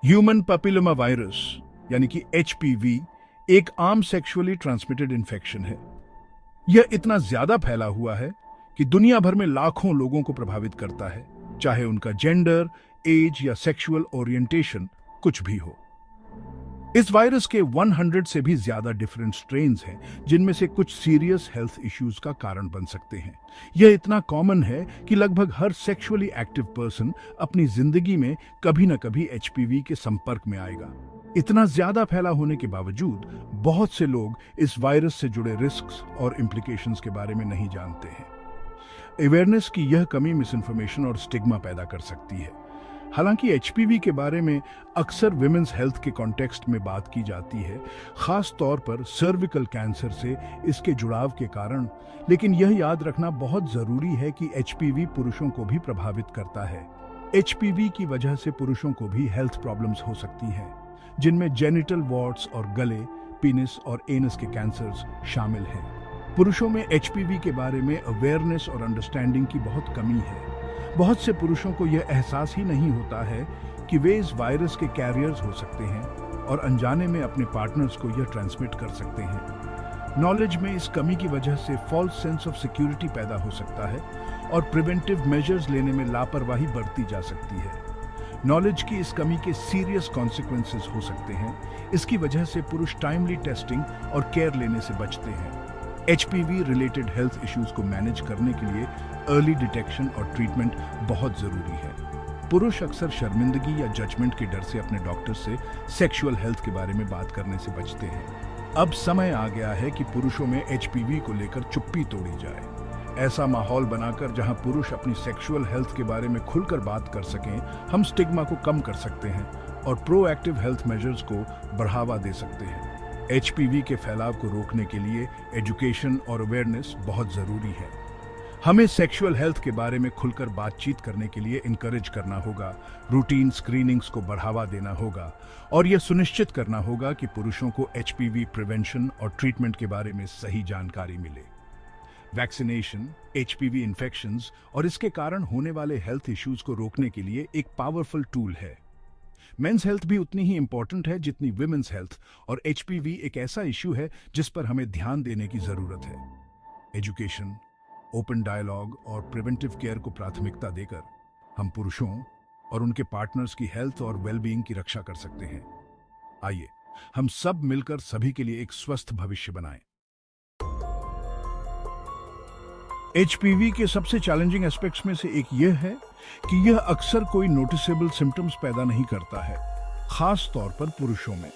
Human papilloma virus यानी कि HPV एक आम सेक्सुअली ट्रांसमिटेड इन्फेक्शन है। यह इतना ज्यादा फैला हुआ है कि दुनिया भर में लाखों लोगों को प्रभावित करता है, चाहे उनका जेंडर, एज या सेक्सुअल ओरिएंटेशन कुछ भी हो। इस वायरस के 100 से भी ज्यादा डिफरेंट स्ट्रेन्स हैं, जिनमें से कुछ सीरियस हेल्थ इश्यूज का कारण बन सकते हैं। यह इतना कॉमन है कि लगभग हर सेक्सुअली एक्टिव पर्सन अपनी जिंदगी में कभी न कभी एचपीवी के संपर्क में आएगा। इतना ज्यादा फैला होने के बावजूद बहुत से लोग इस वायरस से जुड़े रिस्क्स और इम्प्लीकेशंस के बारे में नहीं जानते हैं। अवेयरनेस की यह कमी मिसइंफॉर्मेशन और स्टिग्मा पैदा कर सकती है। हालांकि एचपीवी के बारे में अक्सर विमेंस हेल्थ के कॉन्टेक्स्ट में बात की जाती है, खास तौर पर सर्विकल कैंसर से इसके जुड़ाव के कारण, लेकिन यह याद रखना बहुत जरूरी है कि एचपीवी पुरुषों को भी प्रभावित करता है। एचपीवी की वजह से पुरुषों को भी हेल्थ प्रॉब्लम्स हो सकती हैं, जिनमें जेनिटल वॉर्ड्स और गले, पेनिस और एनस के कैंसर्स शामिल हैं। पुरुषों में एचपीवी के बारे में अवेयरनेस और अंडरस्टैंडिंग की बहुत कमी है। बहुत से पुरुषों को यह एहसास ही नहीं होता है कि वे इस वायरस के कैरियर्स हो सकते हैं और अनजाने में अपने पार्टनर्स को यह ट्रांसमिट कर सकते हैं। नॉलेज में इस कमी की वजह से फॉल्स सेंस ऑफ सिक्योरिटी पैदा हो सकता है और प्रिवेंटिव मेजर्स लेने में लापरवाही बरती जा सकती है। नॉलेज की इस कमी के सीरियस कॉन्सिक्वेंसेस हो सकते हैं। इसकी वजह से पुरुष टाइमली टेस्टिंग और केयर लेने से बचते हैं। एचपीवी रिलेटेड हेल्थ इश्यूज को मैनेज करने के लिए अर्ली डिटेक्शन और ट्रीटमेंट बहुत जरूरी है। पुरुष अक्सर शर्मिंदगी या जजमेंट के डर से अपने डॉक्टर से सेक्सुअल हेल्थ के बारे में बात करने से बचते हैं। अब समय आ गया है कि पुरुषों में एचपीवी को लेकर चुप्पी तोड़ी जाए। ऐसा माहौल बनाकर जहां पुरुष अपनी सेक्सुअल हेल्थ के बारे में खुलकर बात कर सकें, हम स्टिग्मा को कम कर सकते हैं और प्रोएक्टिव हेल्थ मेजर्स को बढ़ावा दे सकते हैं। एचपीवी के फैलाव को रोकने के लिए एजुकेशन और अवेयरनेस बहुत जरूरी है। हमें सेक्सुअल हेल्थ के बारे में खुलकर बातचीत करने के लिए इनकरेज करना होगा, रूटीन स्क्रीनिंग्स को बढ़ावा देना होगा और यह सुनिश्चित करना होगा कि पुरुषों को एचपीवी प्रिवेंशन और ट्रीटमेंट के बारे में सही जानकारी मिले। वैक्सीनेशन एचपीवी इन्फेक्शंस और इसके कारण होने वाले हेल्थ इश्यूज को रोकने के लिए एक पावरफुल टूल है। मेंस हेल्थ भी उतनी ही इंपॉर्टेंट है जितनी विमेंस हेल्थ, और एचपीवी एक ऐसा इश्यू है जिस पर हमें ध्यान देने की जरूरत है। एजुकेशन, ओपन डायलॉग और प्रिवेंटिव केयर को प्राथमिकता देकर हम पुरुषों और उनके पार्टनर्स की हेल्थ और वेलबीइंग की रक्षा कर सकते हैं। आइए हम सब मिलकर सभी के लिए एक स्वस्थ भविष्य बनाएं। एचपीवी के सबसे चैलेंजिंग एस्पेक्ट्स में से एक यह है कि यह अक्सर कोई नोटिसेबल सिम्टम्स पैदा नहीं करता है, खास तौर पर पुरुषों में।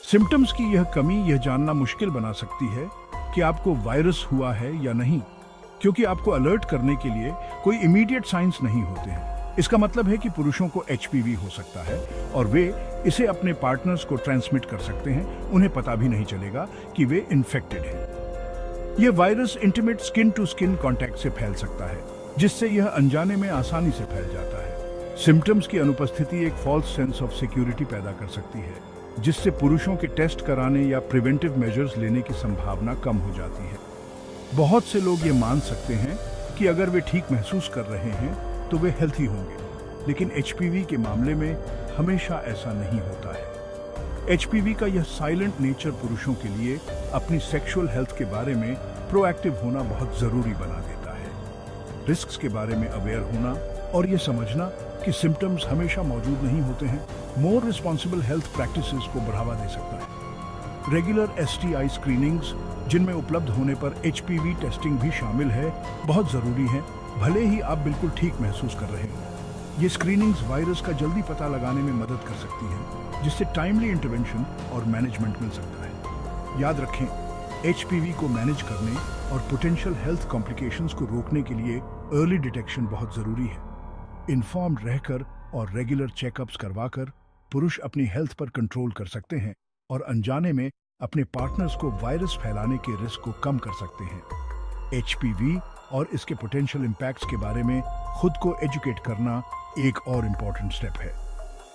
सिम्टम्स की यह कमी यह जानना मुश्किल बना सकती है कि आपको वायरस हुआ है या नहीं, क्योंकि आपको अलर्ट करने के लिए कोई इमीडिएट साइंस नहीं होते हैं। इसका मतलब है कि पुरुषों को एचपीवी हो सकता है और वे इसे अपने पार्टनर्स को ट्रांसमिट कर सकते हैं। उन्हें पता भी नहीं चलेगा कि वे इन्फेक्टेड हैं। यह virus intimate skin to skin contact से फैल सकता है, जिससे यह अनजाने में आसानी से फैल जाता है। सिम्टम्स की अनुपस्थिति एक फॉल्स सेंस ऑफ सिक्योरिटी पैदा कर सकती है, जिससे पुरुषों के टेस्ट कराने या प्रिवेंटिव मेजर्स लेने की संभावना कम हो जाती है। बहुत से लोग ये मान सकते हैं कि अगर वे ठीक महसूस कर रहे हैं तो वे हेल्थी होंगे, लेकिन एचपीवी के मामले में हमेशा ऐसा नहीं होता है। एचपीवी का यह साइलेंट नेचर पुरुषों के लिए अपनी सेक्सुअल हेल्थ के बारे में प्रोएक्टिव होना बहुत जरूरी बना देता है। रिस्क्स के बारे में अवेयर होना और ये समझना कि सिम्टम्स हमेशा मौजूद नहीं होते हैं, मोर रिस्पॉन्सिबल हेल्थ प्रैक्टिसेस को बढ़ावा दे सकता है। रेगुलर एसटीआई स्क्रीनिंग्स, जिनमें उपलब्ध होने पर एचपीवी टेस्टिंग भी शामिल है, बहुत जरूरी है, भले ही आप बिल्कुल ठीक महसूस कर रहे हो। ये स्क्रीनिंग्स वायरस का जल्दी पता लगाने में मदद कर सकती हैं, जिससे टाइमली इंटरवेंशन और मैनेजमेंट मिल सकता है। याद रखें, एचपीवी को मैनेज करने और पोटेंशियल हेल्थ कॉम्प्लिकेशंस को रोकने के लिए अर्ली डिटेक्शन बहुत जरूरी है। इन्फॉर्म्ड रहकर और रेगुलर चेकअप्स करवाकर पुरुष अपनी हेल्थ पर कंट्रोल कर सकते हैं और अनजाने में अपने पार्टनर्स को वायरस फैलाने के रिस्क को कम कर सकते हैं। एचपीवी और इसके पोटेंशियल इम्पैक्ट्स के बारे में खुद को एजुकेट करना एक और इम्पॉर्टेंट स्टेप है।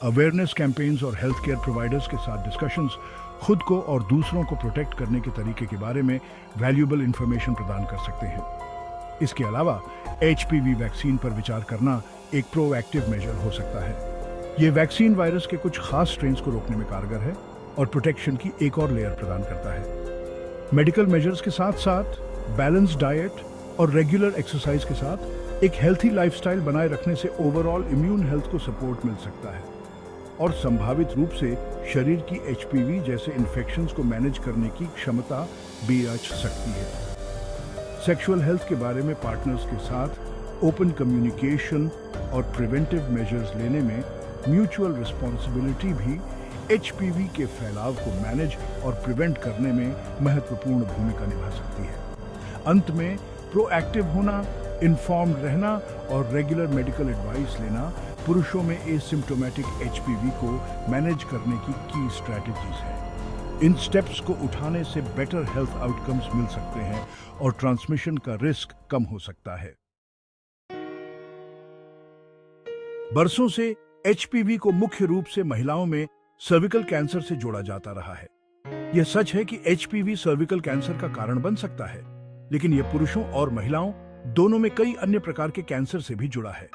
अवेयरनेस कैंपेन्स और हेल्थ केयर प्रोवाइडर्स के साथ डिस्कशंस खुद को और दूसरों को प्रोटेक्ट करने के तरीके के बारे में वैल्यूएबल इंफॉर्मेशन प्रदान कर सकते हैं। इसके अलावा एचपीवी वैक्सीन पर विचार करना एक प्रोएक्टिव मेजर हो सकता है। ये वैक्सीन वायरस के कुछ खास स्ट्रेन्स को रोकने में कारगर है और प्रोटेक्शन की एक और लेयर प्रदान करता है। मेडिकल मेजर्स के साथ साथ बैलेंस डाइट और रेगुलर एक्सरसाइज के साथ एक हेल्थी लाइफस्टाइल बनाए रखने से ओवरऑल इम्यून हेल्थ को सपोर्ट मिल सकता है और संभावित रूप से शरीर की एचपीवी जैसे इन्फेक्शंस को मैनेज करने की क्षमता भी बढ़ सकती है। सेक्सुअल हेल्थ के बारे में पार्टनर्स के साथ ओपन कम्युनिकेशन और प्रिवेंटिव मेजर्स लेने में म्यूचुअल रिस्पॉन्सिबिलिटी भी एचपीवी के फैलाव को मैनेज और प्रिवेंट करने में महत्वपूर्ण भूमिका निभा सकती है। अंत में प्रोएक्टिव होना, इन्फॉर्म्ड रहना और रेगुलर मेडिकल एडवाइस लेना पुरुषों में एसिम्प्टोमेटिक एचपीवी को मैनेज करने की स्ट्रैटेजीज है। इन स्टेप्स को उठाने से बेटर हेल्थ आउटकम्स मिल सकते हैं और ट्रांसमिशन का रिस्क कम हो सकता है। बरसों से एचपीवी को मुख्य रूप से महिलाओं में सर्विकल कैंसर से जोड़ा जाता रहा है। यह सच है कि एचपीवी सर्विकल कैंसर का कारण बन सकता है, लेकिन यह पुरुषों और महिलाओं दोनों में कई अन्य प्रकार के कैंसर से भी जुड़ा है।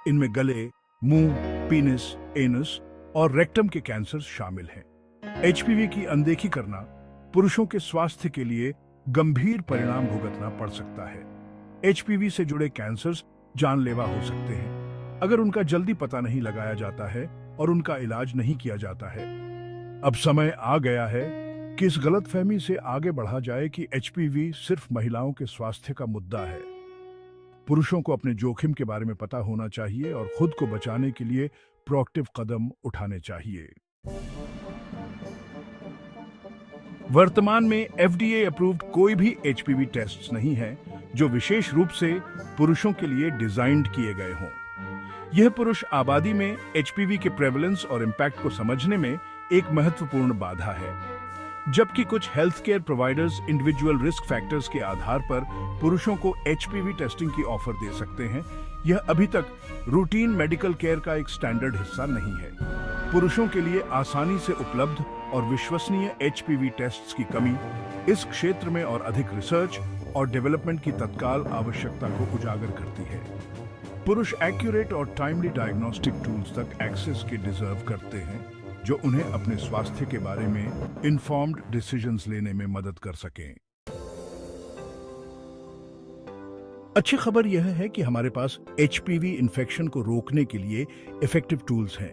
इनमें गले, मुंह, पीनिस, एनस और रेक्टम के कैंसर शामिल हैं। एचपीवी की अनदेखी करना पुरुषों के स्वास्थ्य के लिए गंभीर परिणाम भुगतना पड़ सकता है। एचपीवी से जुड़े कैंसर्स जानलेवा हो सकते हैं अगर उनका जल्दी पता नहीं लगाया जाता है और उनका इलाज नहीं किया जाता है। अब समय आ गया है कि इस गलतफहमी से आगे बढ़ा जाए कि एचपीवी सिर्फ महिलाओं के स्वास्थ्य का मुद्दा है। पुरुषों को अपने जोखिम के बारे में पता होना चाहिए और खुद को बचाने के लिए प्रोएक्टिव कदम उठाने चाहिए। वर्तमान में एफडीए अप्रूव्ड कोई भी एचपीवी टेस्ट नहीं है जो विशेष रूप से पुरुषों के लिए डिजाइन्ड किए गए हों। यह पुरुष आबादी में एचपीवी के प्रेवलेंस और इम्पैक्ट को समझने में एक महत्वपूर्ण बाधा है। जबकि कुछ health care providers individual risk factors के आधार पर पुरुषों को एचपीवी टेस्टिंग की ऑफर दे सकते हैं, यह अभी तक रूटीन मेडिकल केयर का एक स्टैंडर्ड हिस्सा नहीं है। पुरुषों के लिए आसानी से उपलब्ध और विश्वसनीय एचपीवी टेस्ट्स की कमी इस क्षेत्र में और अधिक रिसर्च और डेवलपमेंट की तत्काल आवश्यकता को उजागर करती है। पुरुष एक्यूरेट और टाइमली डायग्नोस्टिक टूल्स तक एक्सेस के डिजर्व करते हैं जो उन्हें अपने स्वास्थ्य के बारे में इन्फॉर्म्ड डिसीजंस लेने में मदद कर सकें। अच्छी खबर यह है कि हमारे पास एचपीवी इन्फेक्शन को रोकने के लिए इफेक्टिव टूल्स हैं।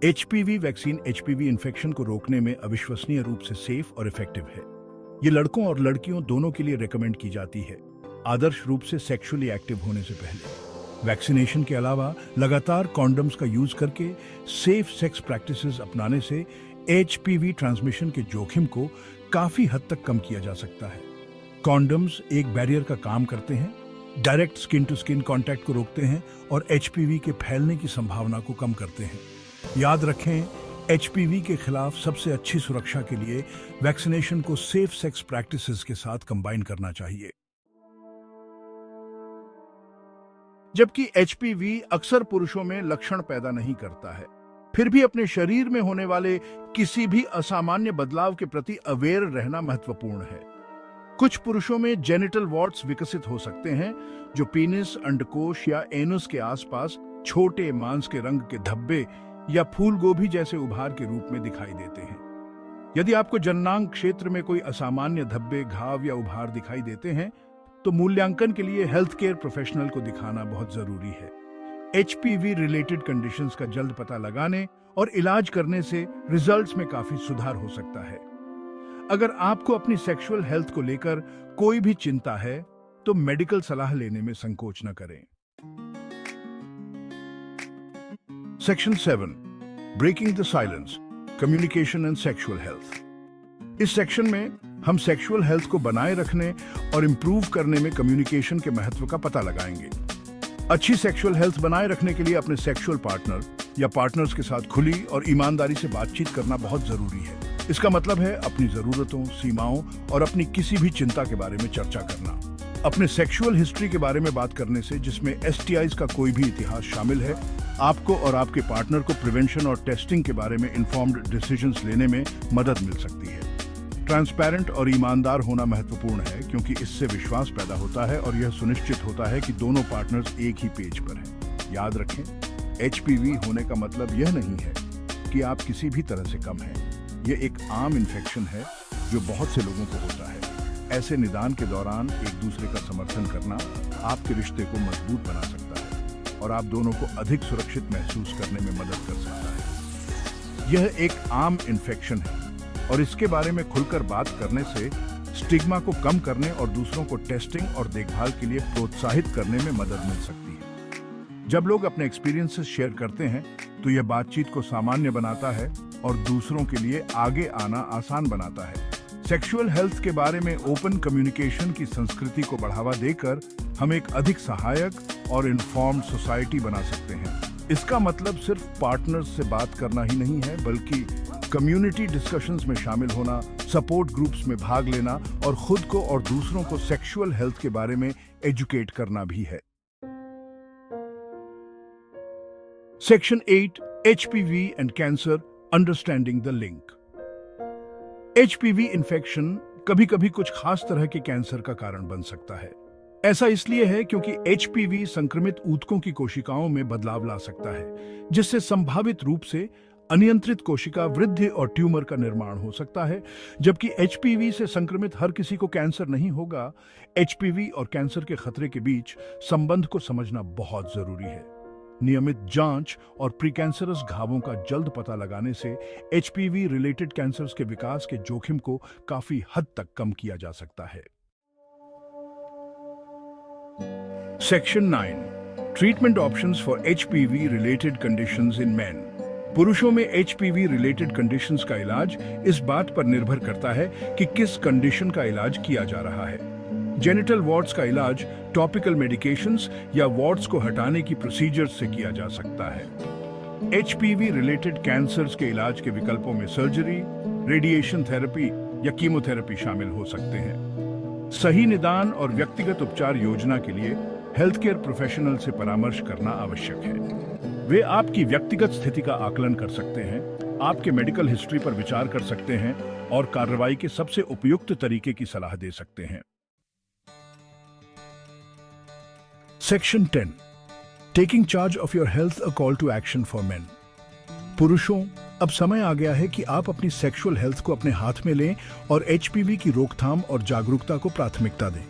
एचपीवी वैक्सीन एचपीवी इन्फेक्शन को रोकने में अविश्वसनीय रूप से सेफ और इफेक्टिव है। ये लड़कों और लड़कियों दोनों के लिए रेकमेंड की जाती है, आदर्श रूप से सेक्सुअली एक्टिव होने से पहले। वैक्सीनेशन के अलावा लगातार कॉन्डम्स का यूज करके सेफ सेक्स प्रैक्टिसेस अपनाने से एचपीवी ट्रांसमिशन के जोखिम को काफी हद तक कम किया जा सकता है। कॉन्डम्स एक बैरियर का काम करते हैं, direct skin to skin contact को रोकते हैं और एचपीवी के फैलने की संभावना को कम करते हैं। याद रखें, एचपीवी के खिलाफ सबसे अच्छी सुरक्षा के लिए वैक्सीनेशन को सेफ सेक्स प्रैक्टिसेस के साथ कंबाइन करना चाहिए। जबकि एचपीवी अक्सर पुरुषों में लक्षण पैदा नहीं करता है, फिर भी अपने शरीर में होने वाले किसी भी असामान्य बदलाव के प्रति अवेयर रहना महत्वपूर्ण है। कुछ पुरुषों में जेनिटल वॉर्ट्स विकसित हो सकते हैं जो पीनिस, अंडकोश या एनुस के आसपास छोटे मांस के रंग के धब्बे या फूल गोभी जैसे उभार के रूप में दिखाई देते हैं। यदि आपको जननांग क्षेत्र में कोई असामान्य धब्बे, घाव या उभार दिखाई देते हैं तो मूल्यांकन के लिए हेल्थ केयर प्रोफेशनल को दिखाना बहुत जरूरी है। एचपीवी रिलेटेड कंडीशंस का जल्द पता लगाने और इलाज करने से रिजल्ट्स में काफी सुधार हो सकता है। अगर आपको अपनी सेक्सुअल हेल्थ को लेकर कोई भी चिंता है तो मेडिकल सलाह लेने में संकोच न करें। Section 7, breaking the silence, communication and sexual health. इस सेक्शन में हम सेक्सुअल हेल्थ को बनाए रखने और इंप्रूव करने में कम्युनिकेशन के महत्व का पता लगाएंगे। अच्छी सेक्सुअल हेल्थ बनाए रखने के लिए अपने सेक्सुअल पार्टनर या पार्टनर्स के साथ खुली और ईमानदारी से बातचीत करना बहुत जरूरी है। इसका मतलब है अपनी जरूरतों, सीमाओं और अपनी किसी भी चिंता के बारे में चर्चा करना। अपने सेक्सुअल हिस्ट्री के बारे में बात करने से, जिसमें एसटीआईज का कोई भी इतिहास शामिल है, आपको और आपके पार्टनर को प्रिवेंशन और टेस्टिंग के बारे में इन्फॉर्म्ड डिसीजंस लेने में मदद मिल सकती है। ट्रांसपेरेंट और ईमानदार होना महत्वपूर्ण है क्योंकि इससे विश्वास पैदा होता है और यह सुनिश्चित होता है कि दोनों पार्टनर्स एक ही पेज पर हैं। याद रखें, एचपीवी होने का मतलब यह नहीं है कि आप किसी भी तरह से कम हैं। यह एक आम इन्फेक्शन है जो बहुत से लोगों को होता है। ऐसे निदान के दौरान एक दूसरे का समर्थन करना आपके रिश्ते को मजबूत बना सकता है और आप दोनों को अधिक सुरक्षित महसूस करने में मदद कर सकता है। यह एक आम इन्फेक्शन है और इसके बारे में खुलकर बात करने से स्टिग्मा को कम करने और दूसरों को टेस्टिंग और देखभाल के लिए प्रोत्साहित करने में मदद मिल सकती है। जब लोग अपने एक्सपीरियंसेस शेयर करते हैं तो यह बातचीत को सामान्य बनाता है और दूसरों के लिए आगे आना आसान बनाता है। सेक्सुअल हेल्थ के बारे में ओपन कम्युनिकेशन की संस्कृति को बढ़ावा देकर हम एक अधिक सहायक और इन्फॉर्म्ड सोसाइटी बना सकते हैं। इसका मतलब सिर्फ पार्टनर्स से बात करना ही नहीं है, बल्कि कम्युनिटी डिस्कशंस में शामिल होना, सपोर्ट ग्रुप्स में भाग लेना और खुद को और दूसरों को सेक्सुअल हेल्थ के बारे में एजुकेट करना भी है। Section 8 HPV and cancer understanding the link. HPV infection कभी-कभी कुछ खास तरह के कैंसर का कारण बन सकता है। ऐसा इसलिए है क्योंकि एचपीवी संक्रमित ऊतकों की कोशिकाओं में बदलाव ला सकता है, जिससे संभावित रूप से अनियंत्रित कोशिका वृद्धि और ट्यूमर का निर्माण हो सकता है। जबकि एचपीवी से संक्रमित हर किसी को कैंसर नहीं होगा। एचपीवी और कैंसर के खतरे के बीच संबंध को समझना बहुत जरूरी है। नियमित जांच और प्रीकैंसरस घावों का जल्द पता लगाने से एचपीवी रिलेटेड कैंसर्स के विकास के जोखिम को काफी हद तक कम किया जा सकता है। Section 9 treatment options for HPV related conditions in main. पुरुषों में एचपीवी रिलेटेड कंडीशंस का इलाज इस बात पर निर्भर करता है कि किस कंडीशन का इलाज किया जा रहा है। जेनिटल वॉर्ड्स का इलाज टॉपिकल मेडिकेशंस या वॉर्ड्स को हटाने की प्रोसीजर्स से किया जा सकता है। एचपीवी रिलेटेड कैंसर्स के इलाज के विकल्पों में सर्जरी, रेडिएशन थेरेपी या कीमोथेरेपी शामिल हो सकते हैं। सही निदान और व्यक्तिगत उपचार योजना के लिए हेल्थ केयर प्रोफेशनल से परामर्श करना आवश्यक है। वे आपकी व्यक्तिगत स्थिति का आकलन कर सकते हैं, आपके मेडिकल हिस्ट्री पर विचार कर सकते हैं और कार्रवाई के सबसे उपयुक्त तरीके की सलाह दे सकते हैं। Section 10 taking charge of your health a call to action for men. पुरुषों, अब समय आ गया है कि आप अपनी सेक्सुअल हेल्थ को अपने हाथ में लें और एचपीवी की रोकथाम और जागरूकता को प्राथमिकता दें।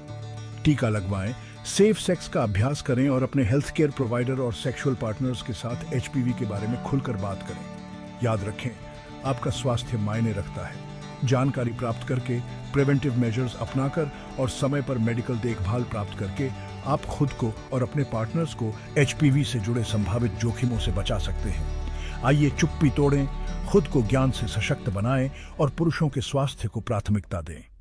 टीका लगवाएं, सेफ सेक्स का अभ्यास करें और अपने हेल्थ केयर प्रोवाइडर और सेक्सुअल पार्टनर्स के साथ एचपीवी के बारे में खुलकर बात करें। याद रखें, आपका स्वास्थ्य मायने रखता है। जानकारी प्राप्त करके, प्रिवेंटिव मेजर्स अपनाकर और समय पर मेडिकल देखभाल प्राप्त करके आप खुद को और अपने पार्टनर्स को एचपीवी से जुड़े संभावित जोखिमों से बचा सकते हैं। आइए चुप्पी तोड़ें, खुद को ज्ञान से सशक्त बनाएं और पुरुषों के स्वास्थ्य को प्राथमिकता दें।